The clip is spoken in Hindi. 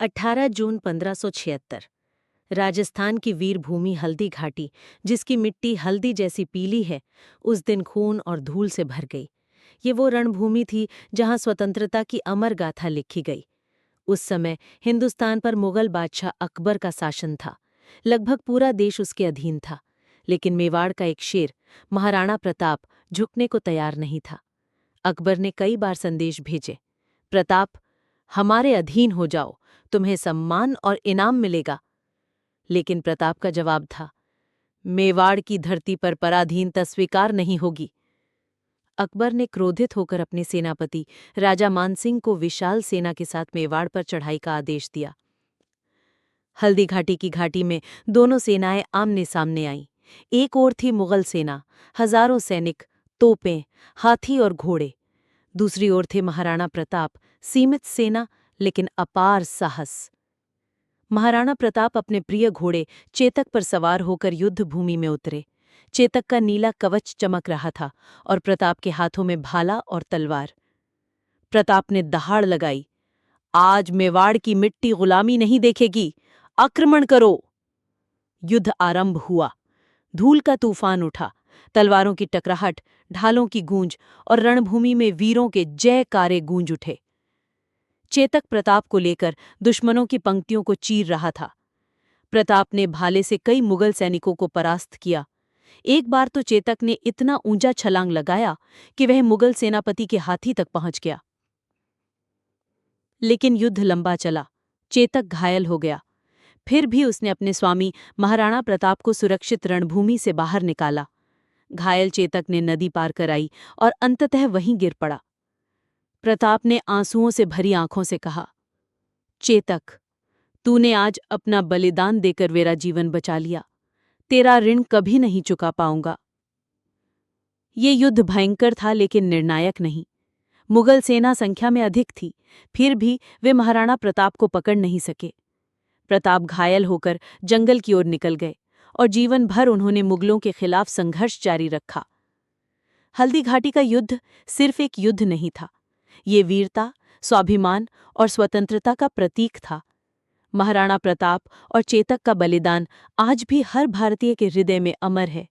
18 जून 1576। राजस्थान की वीर भूमि हल्दी घाटी, जिसकी मिट्टी हल्दी जैसी पीली है, उस दिन खून और धूल से भर गई। ये वो रणभूमि थी जहां स्वतंत्रता की अमर गाथा लिखी गई। उस समय हिंदुस्तान पर मुगल बादशाह अकबर का शासन था। लगभग पूरा देश उसके अधीन था, लेकिन मेवाड़ का एक शेर, महाराणा प्रताप, झुकने को तैयार नहीं था। अकबर ने कई बार संदेश भेजे, प्रताप, हमारे अधीन हो जाओ, तुम्हें सम्मान और इनाम मिलेगा। लेकिन प्रताप का जवाब था, मेवाड़ की धरती पर पराधीनता स्वीकार नहीं होगी। अकबर ने क्रोधित होकर अपने सेनापति राजा मानसिंह को विशाल सेना के साथ मेवाड़ पर चढ़ाई का आदेश दिया। हल्दी घाटी की घाटी में दोनों सेनाएं आमने सामने आईं। एक ओर थी मुगल सेना, हजारों सैनिक, तोपें, हाथी और घोड़े। दूसरी ओर थे महाराणा प्रताप, सीमित सेना लेकिन अपार साहस। महाराणा प्रताप अपने प्रिय घोड़े चेतक पर सवार होकर युद्ध भूमि में उतरे। चेतक का नीला कवच चमक रहा था और प्रताप के हाथों में भाला और तलवार। प्रताप ने दहाड़ लगाई, आज मेवाड़ की मिट्टी गुलामी नहीं देखेगी, आक्रमण करो। युद्ध आरंभ हुआ। धूल का तूफान उठा, तलवारों की टकराहट, ढालों की गूंज और रणभूमि में वीरों के जयकारे गूंज उठे। चेतक प्रताप को लेकर दुश्मनों की पंक्तियों को चीर रहा था। प्रताप ने भाले से कई मुगल सैनिकों को परास्त किया। एक बार तो चेतक ने इतना ऊंचा छलांग लगाया कि वह मुगल सेनापति के हाथी तक पहुंच गया। लेकिन युद्ध लंबा चला, चेतक घायल हो गया। फिर भी उसने अपने स्वामी महाराणा प्रताप को सुरक्षित रणभूमि से बाहर निकाला। घायल चेतक ने नदी पार कराई और अंततः वहीं गिर पड़ा। प्रताप ने आंसुओं से भरी आंखों से कहा, चेतक, तूने आज अपना बलिदान देकर मेरा जीवन बचा लिया। तेरा ऋण कभी नहीं चुका पाऊंगा। ये युद्ध भयंकर था लेकिन निर्णायक नहीं। मुगल सेना संख्या में अधिक थी, फिर भी वे महाराणा प्रताप को पकड़ नहीं सके। प्रताप घायल होकर जंगल की ओर निकल गए और जीवन भर उन्होंने मुगलों के खिलाफ संघर्ष जारी रखा। हल्दी घाटी का युद्ध सिर्फ एक युद्ध नहीं था, ये वीरता, स्वाभिमान और स्वतंत्रता का प्रतीक था। महाराणा प्रताप और चेतक का बलिदान आज भी हर भारतीय के हृदय में अमर है।